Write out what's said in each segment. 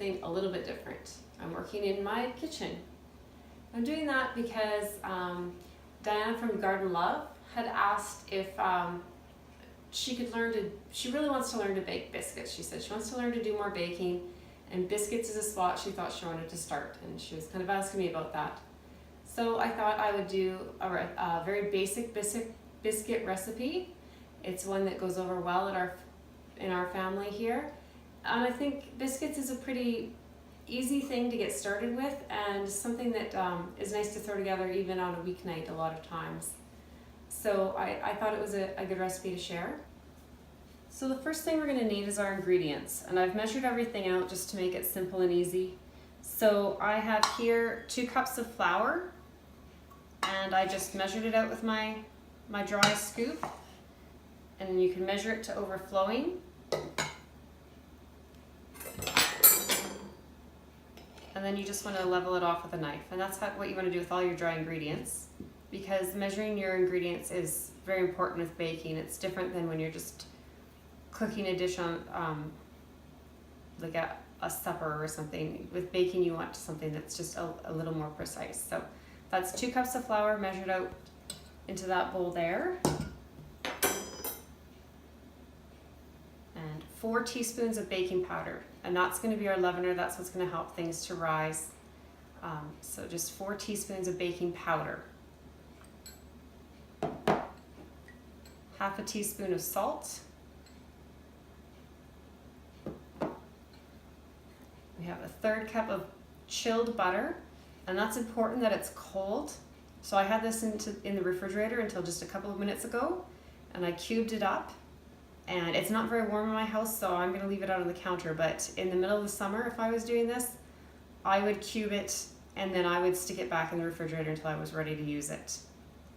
something a little bit different. I'm working in my kitchen. I'm doing that because Diana from Garden Love had asked if she really wants to learn to bake biscuits. She said she wants to learn to do more baking, and biscuits is a spot she thought she wanted to start, and she was kind of asking me about that. So I thought I would do a very basic biscuit recipe. It's one that goes over well in our family here. And I think biscuits is a pretty easy thing to get started with, and something that is nice to throw together even on a weeknight a lot of times. So I thought it was a good recipe to share. So the first thing we're going to need is our ingredients, and I've measured everything out just to make it simple and easy. So I have here 2 cups of flour, and I just measured it out with my dry scoop, and you can measure it to overflowing. And then you just want to level it off with a knife, and that's what you want to do with all your dry ingredients, because measuring your ingredients is very important with baking. It's different than when you're just cooking a dish on like a supper or something. With baking, you want something that's just a little more precise. So that's 2 cups of flour measured out into that bowl there, and 4 teaspoons of baking powder, and that's going to be our leavener. That's what's going to help things to rise. So just 4 teaspoons of baking powder, half a teaspoon of salt. We have a 1/3 cup of chilled butter, and that's important that it's cold. So I had this in the refrigerator until just a couple of minutes ago, and I cubed it up. And it's not very warm in my house, so I'm going to leave it out on the counter. But in the middle of the summer, if I was doing this, I would cube it, and then I would stick it back in the refrigerator until I was ready to use it.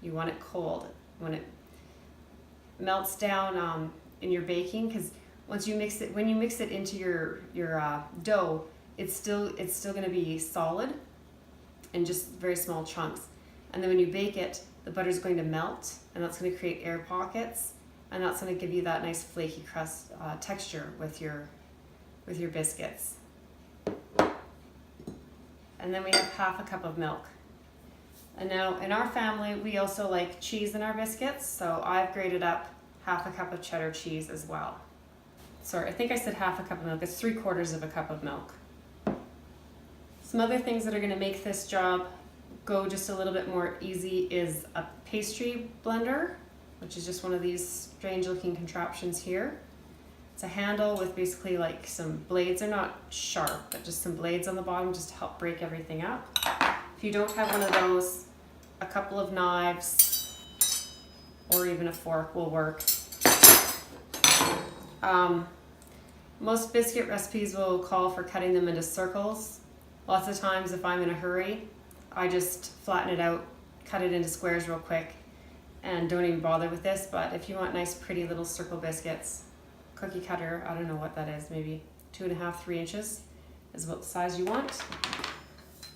You want it cold. When it melts down in your baking, because when you mix it into your dough, it's still going to be solid and just very small chunks. And then when you bake it, the butter's going to melt, and that's going to create air pockets. And that's going to give you that nice flaky crust texture with your biscuits. And then we have half a cup of milk. And now in our family, we also like cheese in our biscuits, so I've grated up half a cup of cheddar cheese as well. Sorry, I think I said half a cup of milk. It's 3/4 of a cup of milk. Some other things that are going to make this job go just a little bit more easy is a pastry blender, which is just one of these strange looking contraptions here. It's a handle with basically like some blades. They're not sharp, but just some blades on the bottom just to help break everything up. If you don't have one of those, a couple of knives or even a fork will work. Most biscuit recipes will call for cutting them into circles. Lots of times if I'm in a hurry, I just flatten it out, cut it into squares real quick, and don't even bother with this. But if you want nice pretty little circle biscuits, cookie cutter, I don't know what that is, maybe 2.5, 3 inches is about the size you want.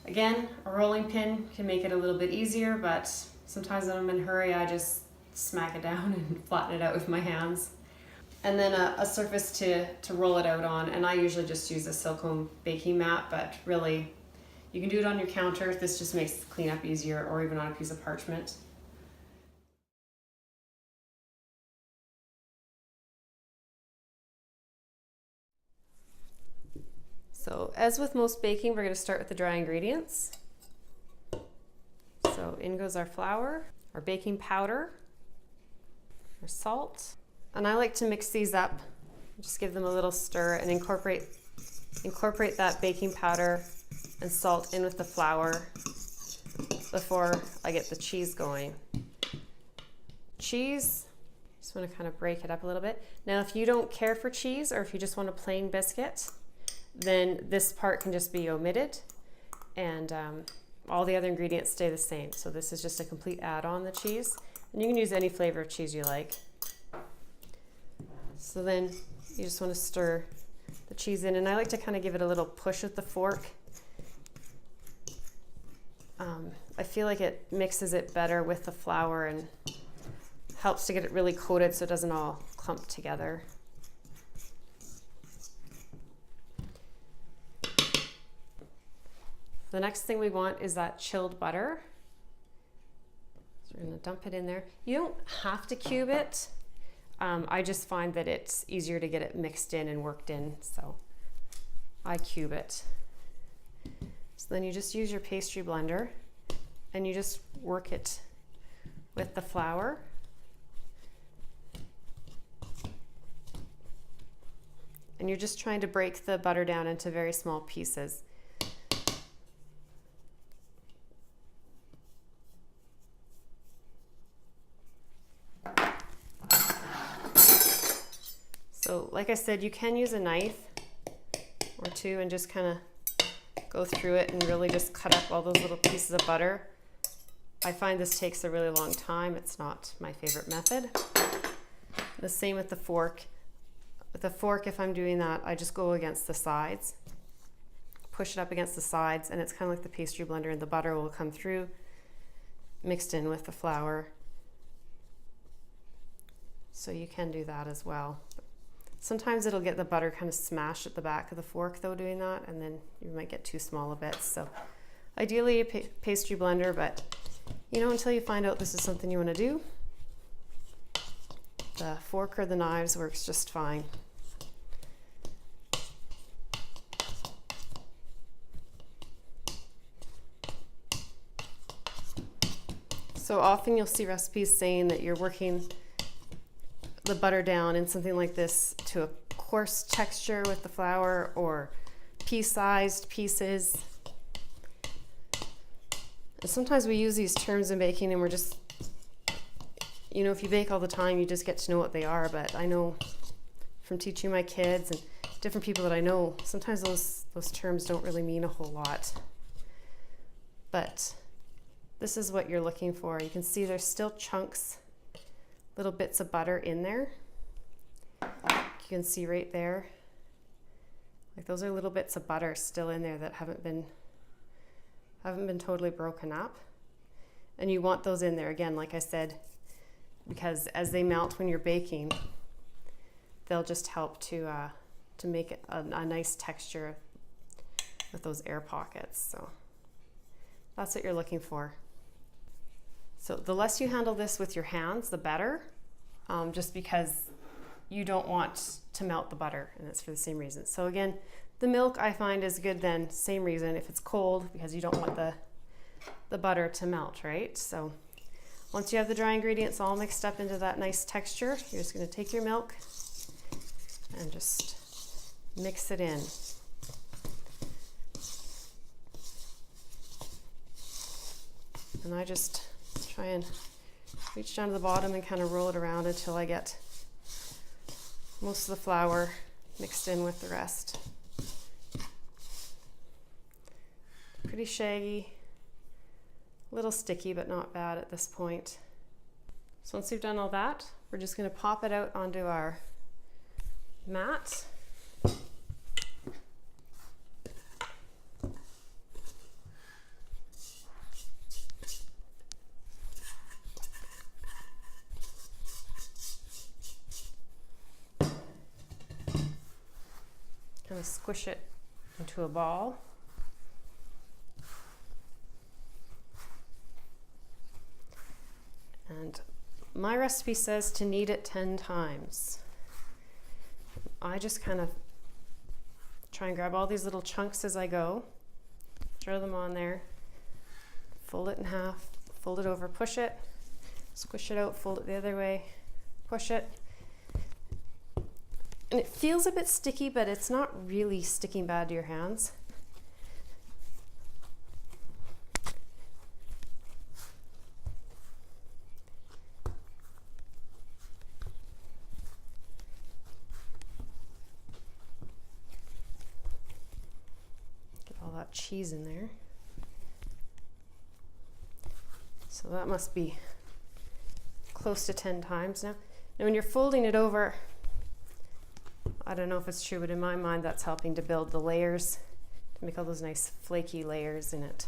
Again, a rolling pin can make it a little bit easier, but sometimes when I'm in a hurry, I just smack it down and flatten it out with my hands. And then a surface to roll it out on, and I usually just use a silicone baking mat, but really you can do it on your counter. This just makes the cleanup easier, or even on a piece of parchment. So as with most baking, we're going to start with the dry ingredients. So in goes our flour, our baking powder, our salt, and I like to mix these up, just give them a little stir and incorporate that baking powder and salt in with the flour before I get the cheese going. Cheese, just want to kind of break it up a little bit. Now if you don't care for cheese, or if you just want a plain biscuit, then this part can just be omitted, and all the other ingredients stay the same. So this is just a complete add-on, the cheese, and you can use any flavor of cheese you like. So then you just want to stir the cheese in, and I like to kind of give it a little push with the fork. I feel like it mixes it better with the flour and helps to get it really coated so it doesn't all clump together. the next thing we want is that chilled butter. So we're gonna dump it in there. You don't have to cube it. I just find that it's easier to get it mixed in and worked in, so I cube it. So then you just use your pastry blender and you just work it with the flour. And you're just trying to break the butter down into very small pieces. So like I said, you can use a knife or two and just kind of go through it and really just cut up all those little pieces of butter. I find this takes a really long time. It's not my favorite method. The same with the fork. With the fork, if I'm doing that, I just go against the sides, push it up against the sides, and it's kind of like the pastry blender, and the butter will come through mixed in with the flour. So you can do that as well. Sometimes it'll get the butter kind of smashed at the back of the fork though doing that, and then you might get too small a bit. So ideally a pastry blender, but you know, until you find out this is something you want to do, the fork or the knives works just fine. So often you'll see recipes saying that you're working the butter down in something like this to a coarse texture with the flour, or pea-sized pieces. And sometimes we use these terms in baking and we're just, you know, if you bake all the time, you just get to know what they are. But I know from teaching my kids and different people that I know, sometimes those terms don't really mean a whole lot. But this is what you're looking for. You can see there's still chunks, little bits of butter in there. You can see right there, like those are little bits of butter still in there that haven't been totally broken up. And you want those in there, again, like I said, because as they melt when you're baking, they'll just help to make it a nice texture with those air pockets. So that's what you're looking for. So the less you handle this with your hands, the better, just because you don't want to melt the butter, and it's for the same reason. So again, the milk I find is good then, same reason, if it's cold, because you don't want the butter to melt, right? So once you have the dry ingredients all mixed up into that nice texture, you're just gonna take your milk and just mix it in. And I just try and reach down to the bottom and kind of roll it around until I get most of the flour mixed in with the rest. Pretty shaggy, a little sticky, but not bad at this point. So once we've done all that, we're just going to pop it out onto our mat. Kind of squish it into a ball. And my recipe says to knead it 10 times. I just kind of try and grab all these little chunks as I go, throw them on there, fold it in half, fold it over, push it, squish it out, fold it the other way, push it. And it feels a bit sticky, but it's not really sticking bad to your hands. Get all that cheese in there. So that must be close to 10 times now. Now when you're folding it over, I don't know if it's true, but in my mind that's helping to build the layers, to make all those nice flaky layers in it.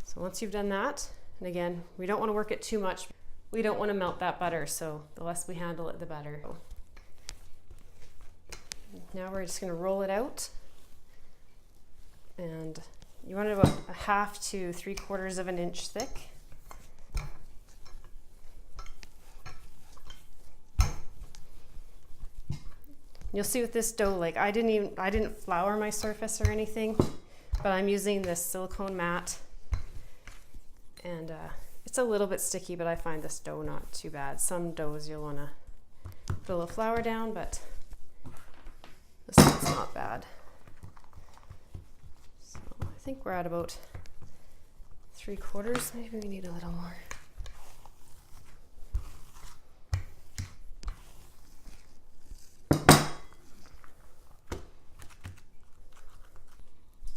So once you've done that, and again, we don't want to work it too much. We don't want to melt that butter, so the less we handle it, the better. Now we're just going to roll it out and You want it about 1/2 to 3/4 of an inch thick. You'll see with this dough, like I didn't flour my surface or anything, but I'm using this silicone mat, and it's a little bit sticky, but I find this dough not too bad. Some doughs you'll want to put a little flour down, but this one's not bad. So I think we're at about 3/4. Maybe we need a little more.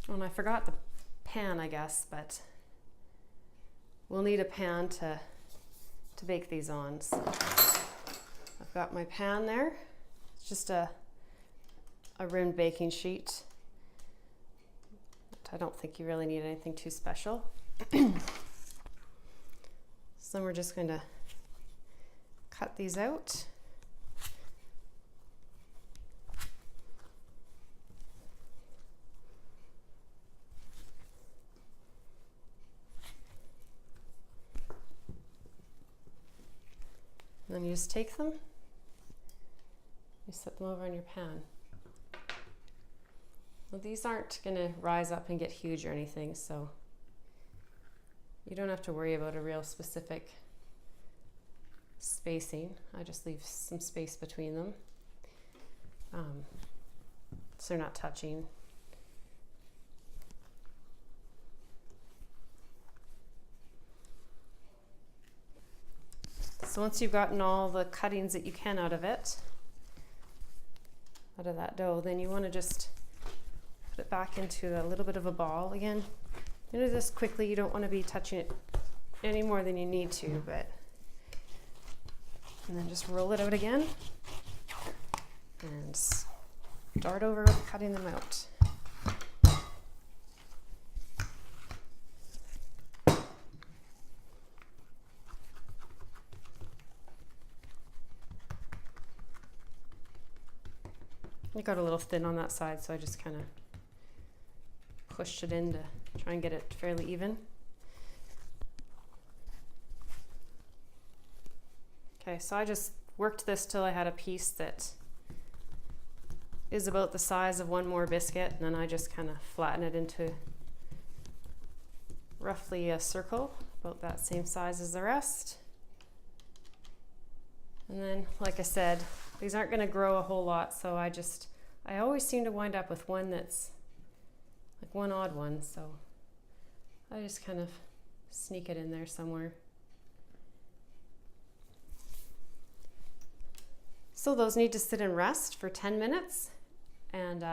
Oh, and I forgot the pan, I guess, but we'll need a pan to bake these on. So I've got my pan there. It's just a rimmed baking sheet. I don't think you really need anything too special. So we're just going to cut these out. Then you just take them, you set them over on your pan. Well, these aren't going to rise up and get huge or anything, so you don't have to worry about a real specific spacing. I just leave some space between them, so they're not touching. So once you've gotten all the cuttings that you can out of that dough, then you want to just put it back into a little bit of a ball again. You do this quickly. You don't want to be touching it any more than you need to, and then just roll it out again and start over with cutting them out. It got a little thin on that side, so I just kind of pushed it in to try and get it fairly even. Okay, so I just worked this till I had a piece that is about the size of one more biscuit, and then I just kind of flatten it into roughly a circle, about that same size as the rest. And then, like I said, these aren't going to grow a whole lot, so I always seem to wind up with one that's like one odd one, so I just kind of sneak it in there somewhere. So those need to sit and rest for 10 minutes, and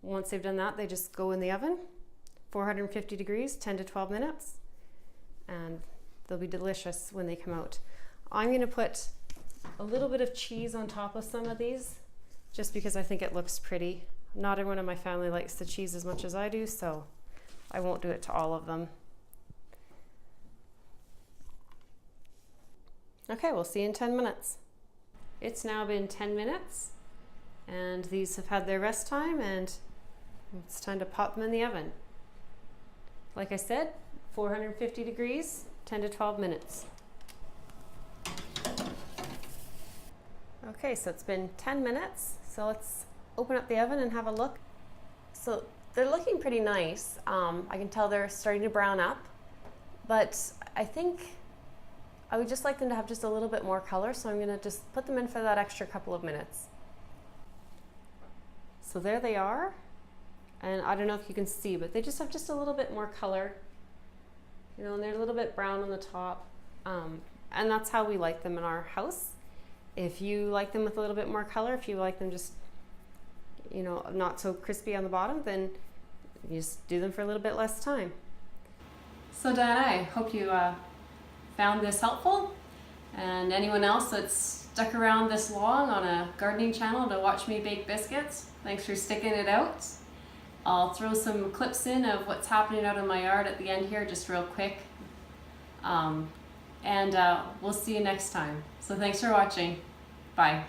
once they've done that, they just go in the oven, 450 degrees, 10 to 12 minutes, and they'll be delicious when they come out. I'm going to put a little bit of cheese on top of some of these, just because I think it looks pretty. Not everyone in my family likes the cheese as much as I do, so I won't do it to all of them. Okay, we'll see you in 10 minutes. It's now been 10 minutes, and these have had their rest time, and it's time to pop them in the oven. Like I said, 450 degrees, 10 to 12 minutes. Okay, so it's been 10 minutes, so let's open up the oven and have a look. So they're looking pretty nice. I can tell they're starting to brown up, but I think I would just like them to have just a little bit more color, so I'm gonna just put them in for that extra couple of minutes. So there they are, and I don't know if you can see, but they just have just a little bit more color, you know, and they're a little bit brown on the top, and that's how we like them in our house. If you like them with a little bit more color, if you like them just, you know, not so crispy on the bottom, then you just do them for a little bit less time. So Diana, I hope you found this helpful, and anyone else that's stuck around this long on a gardening channel to watch me bake biscuits, thanks for sticking it out. I'll throw some clips in of what's happening out in my yard at the end here, just real quick. And we'll see you next time. So thanks for watching. Bye.